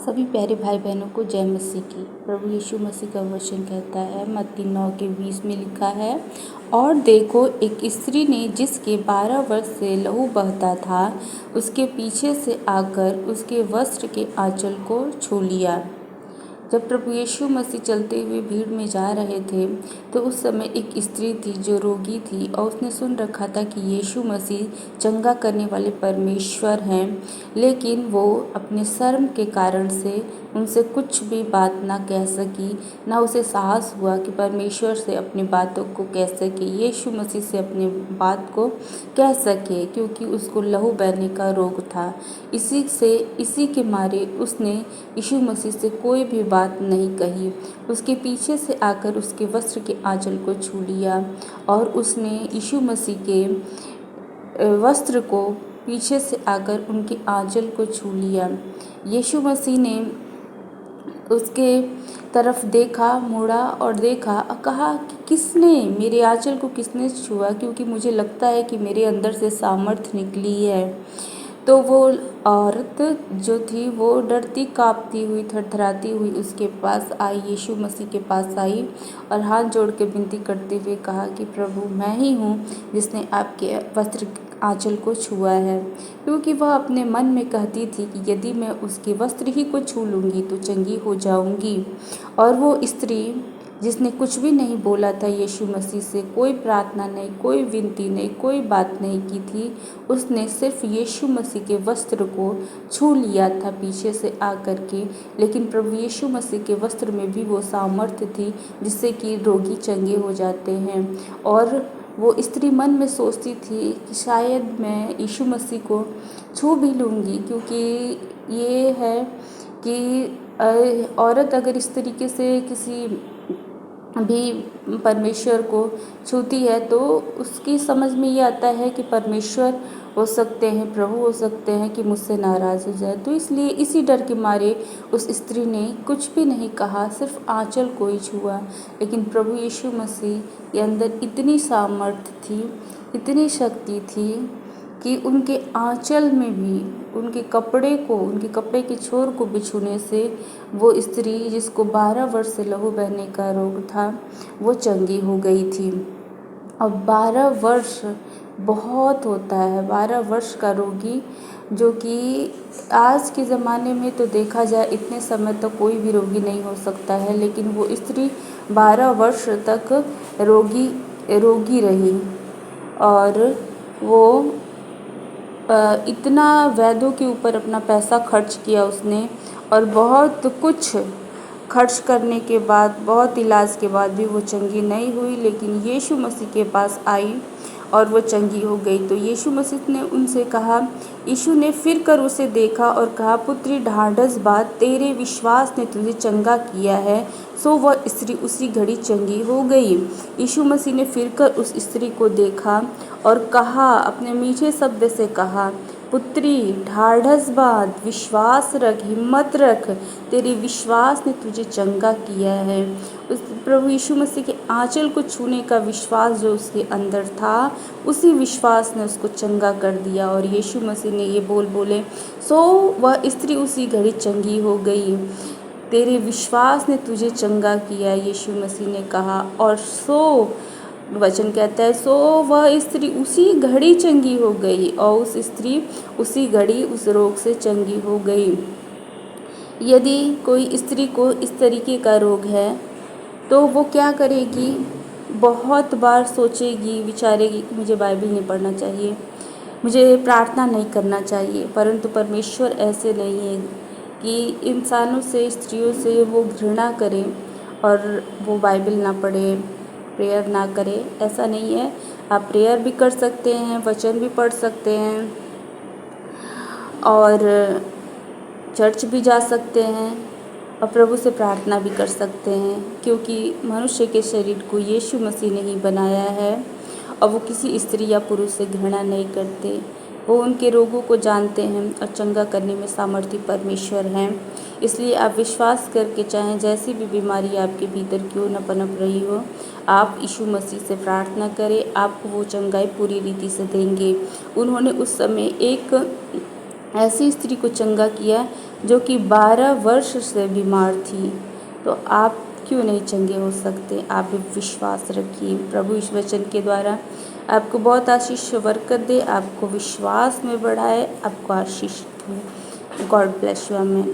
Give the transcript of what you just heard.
सभी प्यारे भाई बहनों को जय मसीह की। प्रभु यीशु मसीह का वचन कहता है, मत्ती 9:20 में लिखा है, और देखो, एक स्त्री ने जिसके 12 वर्ष से लहू बहता था, उसके पीछे से आकर उसके वस्त्र के आंचल को छू लिया। जब प्रभु यीशु मसीह चलते हुए भीड़ में जा रहे थे, तो उस समय एक स्त्री थी जो रोगी थी, और उसने सुन रखा था कि यीशु मसीह चंगा करने वाले परमेश्वर हैं, लेकिन वो अपने शर्म के कारण से उनसे कुछ भी बात ना कह सकी, ना उसे साहस हुआ कि परमेश्वर से अपनी बातों को कह सके, यीशु मसीह से अपनी बात को कह सके, क्योंकि उसको लहू बहने का रोग था। इसी के मारे उसने यीशु मसीह से कोई भी बात नहीं कही। उसके पीछे से आकर उसके वस्त्र के आंचल को छू लिया, और उसने यीशु मसीह के वस्त्र को पीछे से आकर उनके आंचल को छू लिया। यीशु मसीह ने उसके तरफ देखा, मुड़ा और देखा और कहा कि किसने मेरे आंचल को किसने छुआ, क्योंकि मुझे लगता है कि मेरे अंदर से सामर्थ निकली है। तो वो औरत जो थी वो डरती कांपती हुई, थरथराती हुई उसके पास आई, यीशु मसीह के पास आई और हाथ जोड़ के विनती करते हुए कहा कि प्रभु, मैं ही हूँ जिसने आपके वस्त्र आंचल को छुआ है। क्योंकि वह अपने मन में कहती थी कि यदि मैं उसके वस्त्र ही को छू लूँगी तो चंगी हो जाऊँगी। और वो स्त्री जिसने कुछ भी नहीं बोला था यीशु मसीह से, कोई प्रार्थना नहीं, कोई विनती नहीं, कोई बात नहीं की थी, उसने सिर्फ यीशु मसीह के वस्त्र को छू लिया था पीछे से आकर के। लेकिन प्रभु यीशु मसीह के वस्त्र में भी वो सामर्थ्य थी जिससे कि रोगी चंगे हो जाते हैं। और वो स्त्री मन में सोचती थी कि शायद मैं यीशु मसीह को छू भी लूँगी, क्योंकि ये है कि औरत अगर इस तरीके से किसी भी परमेश्वर को छूती है तो उसकी समझ में ये आता है कि परमेश्वर हो सकते हैं, प्रभु हो सकते हैं कि मुझसे नाराज़ हो जाए। तो इसलिए इसी डर के मारे उस स्त्री ने कुछ भी नहीं कहा, सिर्फ आंचल को ही छुआ। लेकिन प्रभु यीशु मसीह के अंदर इतनी सामर्थ्य थी, इतनी शक्ति थी कि उनके आंचल में भी, उनके कपड़े के छोर को भी छूने से वो स्त्री जिसको 12 वर्ष से लहू बहने का रोग था, वो चंगी हो गई थी। अब 12 वर्ष बहुत होता है। 12 वर्ष का रोगी, जो कि आज के ज़माने में तो देखा जाए इतने समय तक कोई भी रोगी नहीं हो सकता है, लेकिन वो स्त्री 12 वर्ष तक रोगी रही। और वो इतना वैद्यों के ऊपर अपना पैसा खर्च किया उसने, और बहुत कुछ खर्च करने के बाद, बहुत इलाज के बाद भी वो चंगी नहीं हुई। लेकिन यीशु मसीह के पास आई और वो चंगी हो गई। तो यीशु मसीह ने उनसे कहा, यीशु ने फिर कर उसे देखा और कहा, पुत्री, ढाढ़स बाँध, तेरे विश्वास ने तुझे चंगा किया है। सो वह स्त्री उसी घड़ी चंगी हो गई। यीशु मसीह ने फिर कर उस स्त्री को देखा और कहा, अपने मीठे शब्द से कहा, पुत्री, ढाढ़स बाँध, विश्वास रख, हिम्मत रख, तेरे विश्वास ने तुझे चंगा किया है। उस प्रभु यीशु मसीह के आंचल को छूने का विश्वास जो उसके अंदर था, उसी विश्वास ने उसको चंगा कर दिया। और यीशु मसीह ने ये बोले, सो वह स्त्री उसी घड़ी चंगी हो गई। तेरे विश्वास ने तुझे चंगा किया, यीशु मसीह ने कहा। और सो वचन कहता है, सो वह स्त्री उसी घड़ी चंगी हो गई, और उस स्त्री उसी घड़ी उस रोग से चंगी हो गई। यदि कोई स्त्री को इस तरीके का रोग है तो वो क्या करेगी? बहुत बार सोचेगी, विचारेगी कि मुझे बाइबल नहीं पढ़ना चाहिए, मुझे प्रार्थना नहीं करना चाहिए। परंतु परमेश्वर ऐसे नहीं है कि इंसानों से, स्त्रियों से वो घृणा करे और वो बाइबल ना पढ़े, प्रेयर ना करे। ऐसा नहीं है। आप प्रेयर भी कर सकते हैं, वचन भी पढ़ सकते हैं, और चर्च भी जा सकते हैं, और प्रभु से प्रार्थना भी कर सकते हैं, क्योंकि मनुष्य के शरीर को यीशु मसीह ने ही बनाया है, और वो किसी स्त्री या पुरुष से घृणा नहीं करते। वो उनके रोगों को जानते हैं और चंगा करने में सामर्थ्य परमेश्वर हैं। इसलिए आप विश्वास करके, चाहे जैसी भी बीमारी आपके भीतर क्यों न पनप रही हो, आप यीशु मसीह से प्रार्थना करें, आपको वो चंगाई पूरी रीति से देंगे। उन्होंने उस समय एक ऐसी स्त्री को चंगा किया जो कि 12 वर्ष से बीमार थी। तो आप क्यों नहीं चंगे हो सकते? आप भी विश्वास रखिए। प्रभु इस वचन के द्वारा आपको बहुत आशीष बरकत दे, आपको विश्वास में बढ़ाए, आपको आशीष दे। God bless you. आमीन।